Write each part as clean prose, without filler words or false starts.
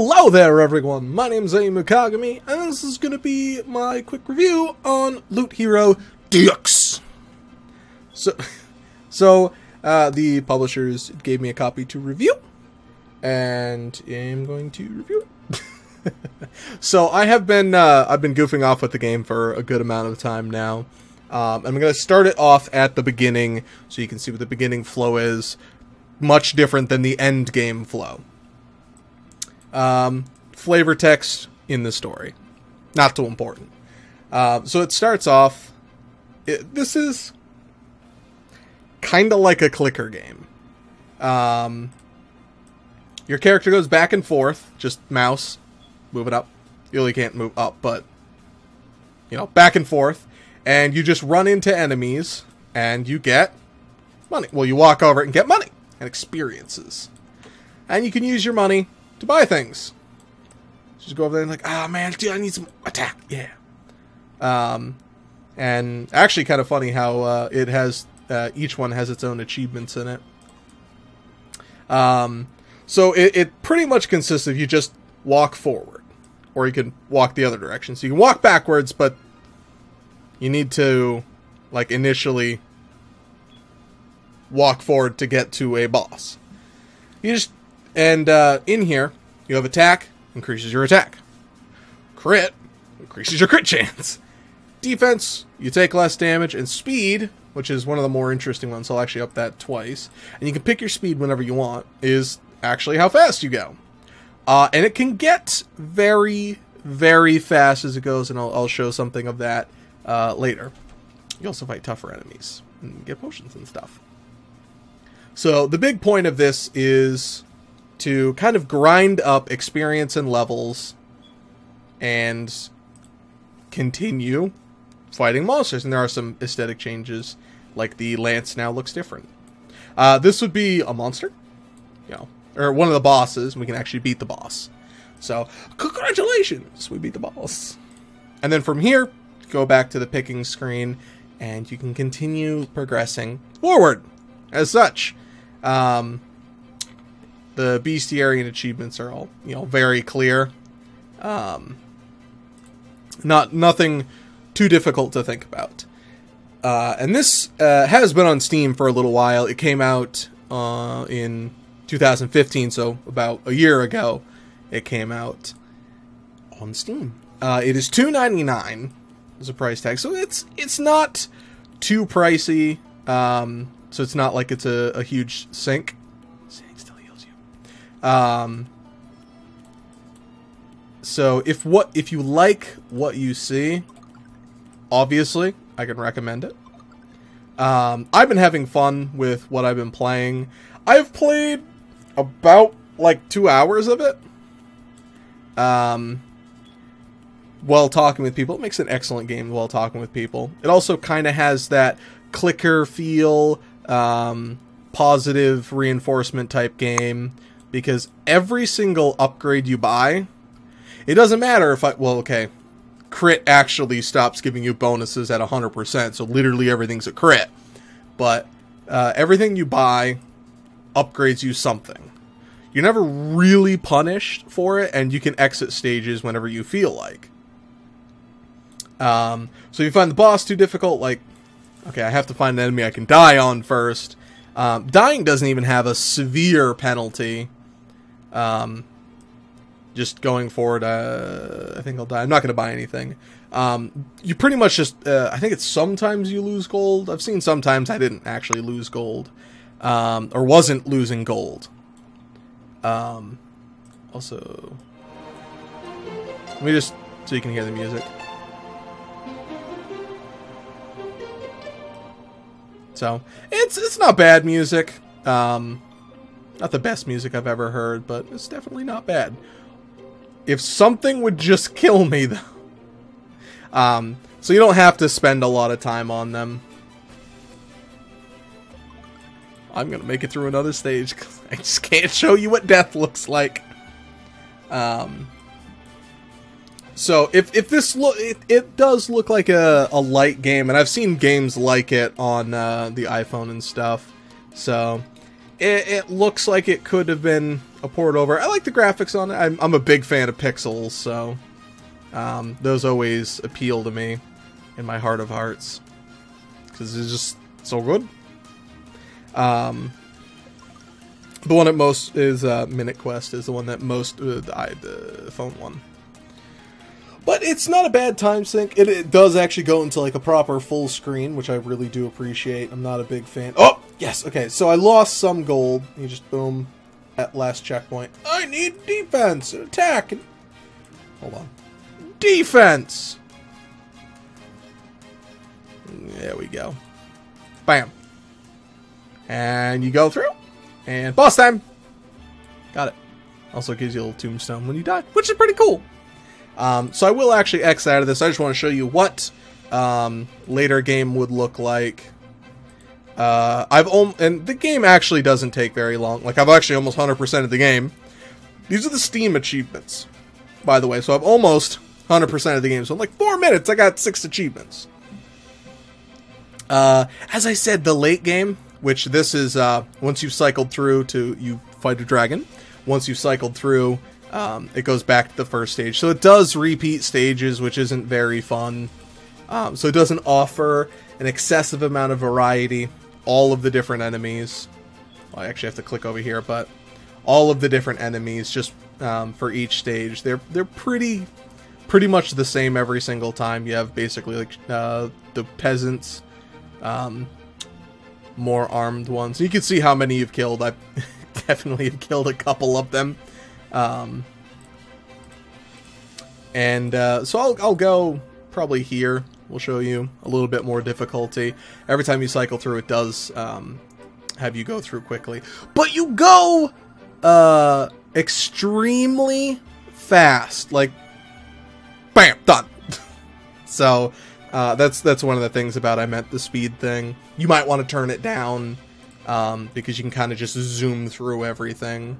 Hello there, everyone. My name's Ayumu Kagami, and this is going to be my quick review on Loot Hero DX. So the publishers gave me a copy to review, and I'm going to review it. So I've been goofing off with the game for a good amount of time now. I'm going to start it off at the beginning, so you can see what the beginning flow is. Much different than the end game flow. Flavor text in the story. Not too important. So it starts off... this is kind of like a clicker game. Your character goes back and forth. Just mouse. Move it up. You really can't move up, but... you know, back and forth. And you just run into enemies. And you get money. Well, you walk over it and get money. And experiences. And you can use your money to buy things. Just go over there and like, ah, man, dude, I need some attack. Yeah. And actually kind of funny how it has, each one has its own achievements in it. So it pretty much consists of you just walk forward. Or you can walk the other direction. So you can walk backwards, but you need to, like, initially walk forward to get to a boss. You just, and in here, you have attack, increases your attack. Crit, increases your crit chance. Defense, you take less damage. And speed, which is one of the more interesting ones, so I'll actually up that twice. And you can pick your speed whenever you want, is actually how fast you go. And it can get very, very fast as it goes, and I'll show something of that later. You also fight tougher enemies and get potions and stuff. So the big point of this is to kind of grind up experience and levels and continue fighting monsters. And there are some aesthetic changes, like the lance now looks different. This would be a monster, you know, or one of the bosses. We can actually beat the boss. So congratulations, we beat the boss. And then from here, go back to the picking screen and you can continue progressing forward as such. The bestiary and achievements are all, you know, very clear. Nothing too difficult to think about. And this has been on Steam for a little while. It came out in 2015, so about a year ago it came out on Steam. It is $2.99 as a price tag, so it's not too pricey. So it's not like it's a huge sink. Sink still heals you. So if you like what you see, obviously I can recommend it. I've been having fun with what I've been playing. I've played about like 2 hours of it. While talking with people. It makes an excellent game while talking with people. It also kind of has that clicker feel, positive reinforcement type game, because every single upgrade you buy, it doesn't matter if crit actually stops giving you bonuses at 100%, so literally everything's a crit, but everything you buy upgrades you something. You're never really punished for it, and you can exit stages whenever you feel like. So if you find the boss too difficult, like, okay, I have to find an enemy I can die on first. Dying doesn't even have a severe penalty. Just going forward, I think I'll die. I'm not going to buy anything. You pretty much just, I think it's sometimes you lose gold. I've seen sometimes I didn't actually lose gold. Or wasn't losing gold. Also, let me just, so you can hear the music. So, it's not bad music. Not the best music I've ever heard, but it's definitely not bad. If something would just kill me, though. So you don't have to spend a lot of time on them. I'm gonna make it through another stage, because I just can't show you what death looks like. So if this it does look like a light game, and I've seen games like it on the iPhone and stuff. So it looks like it could have been a port over. I like the graphics on it. I'm a big fan of pixels, so those always appeal to me in my heart of hearts because it's just so good. The one that most is Minute Quest is the one that most the phone one. But it's not a bad time sync. It does actually go into like a proper full screen, which I really do appreciate. I'm not a big fan. Oh, yes. Okay, so I lost some gold. You just boom at last checkpoint. I need defense, attack. Hold on. Defense. There we go. Bam. And you go through. And boss time. Got it. Also gives you a little tombstone when you die, which is pretty cool. So I will actually X out of this. I just want to show you what later game would look like. And the game actually doesn't take very long. Like, I've actually almost 100% of the game. These are the Steam achievements, by the way. So I've almost 100% of the game. So in like 4 minutes, I got 6 achievements. As I said, the late game, which this is once you've cycled through to you fight a dragon. Once you've cycled through, it goes back to the first stage. So it does repeat stages, which isn't very fun. So it doesn't offer an excessive amount of variety. All of the different enemies. Well, I actually have to click over here, but all of the different enemies, just for each stage, they're pretty much the same every single time. You have basically like the peasants, more armed ones. You can see how many you've killed. I definitely have killed a couple of them. So I'll go probably here. We'll show you a little bit more difficulty. Every time you cycle through, it does have you go through quickly. But you go extremely fast. Like, bam, done. So that's one of the things about I meant the speed thing. You might want to turn it down because you can kind of just zoom through everything.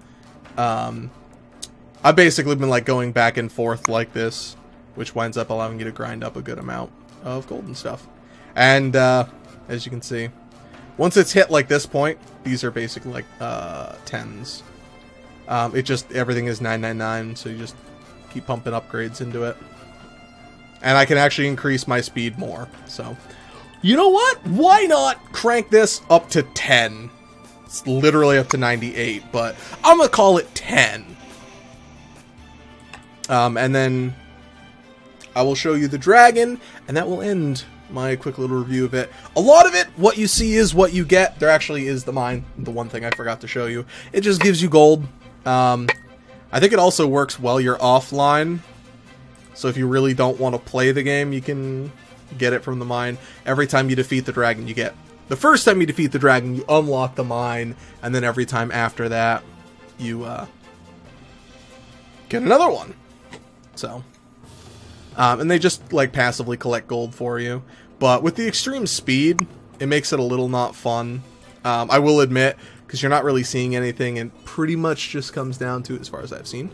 I've basically been like going back and forth like this, which winds up allowing you to grind up a good amount of gold and stuff. And as you can see, once it's hit like this point, these are basically like 10s. Everything is 999, so you just keep pumping upgrades into it. And I can actually increase my speed more. So, you know what? Why not crank this up to 10? It's literally up to 98, but I'm gonna call it 10. And then I will show you the dragon, and that will end my quick little review of it. A lot of it, what you see is what you get. There actually is the one thing I forgot to show you. It just gives you gold. I think it also works while you're offline. So if you really don't want to play the game, you can get it from the mine. Every time you defeat the dragon, you get... The first time you defeat the dragon, you unlock the mine, and then every time after that, you get another one. So, and they just like passively collect gold for you. But with the extreme speed, it makes it a little not fun. I will admit, because you're not really seeing anything, and pretty much just comes down to, as far as I've seen,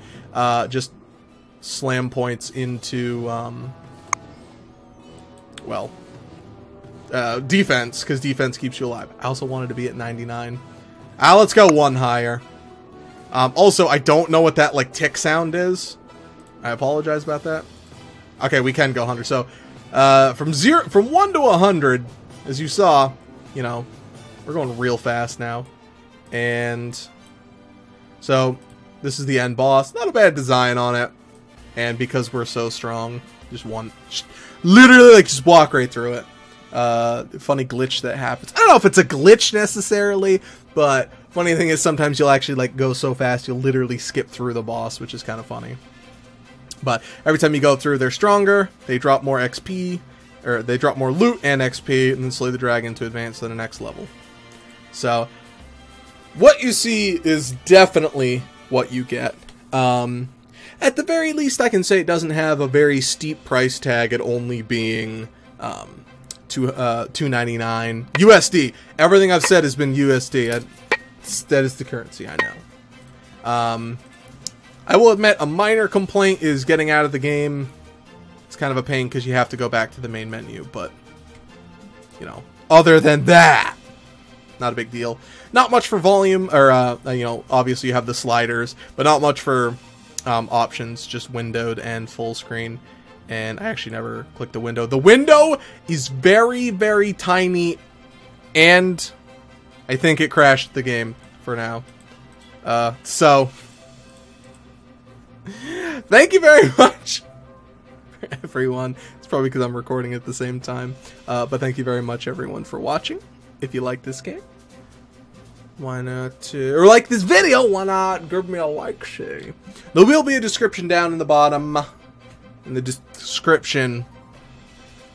just slam points into, defense, because defense keeps you alive. I also wanted to be at 99. Let's go one higher. Also, I don't know what that like tick sound is. I apologize about that. Okay, we can go 100. So, from 1 to 100, as you saw, you know, we're going real fast now. And so, this is the end boss. Not a bad design on it. And because we're so strong, just literally like just walk right through it. Funny glitch that happens. I don't know if it's a glitch necessarily, but funny thing is sometimes you'll actually like go so fast you'll literally skip through the boss, which is kind of funny. But every time you go through, they're stronger. They drop more XP, or they drop more loot and XP, and then slay the dragon to advance to the next level. So, what you see is definitely what you get. At the very least, I can say it doesn't have a very steep price tag at only being $2.99 USD. Everything I've said has been USD. That is the currency, I know. I will admit, a minor complaint is getting out of the game. It's kind of a pain because you have to go back to the main menu, but, you know, other than that, not a big deal. Not much for volume, or, you know, obviously you have the sliders, but not much for options, just windowed and full screen. And I actually never clicked the window. The window is very, very tiny, and I think it crashed the game for now. So, thank you very much, everyone. It's probably because I'm recording at the same time. But thank you very much, everyone, for watching. If you like this game, why not, or like this video, why not give me a like, say. There will be a description down in the bottom, in the description,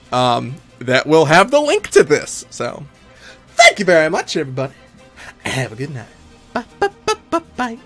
that will have the link to this. So, thank you very much, everybody. Have a good night. Bye, bye, bye, bye, bye.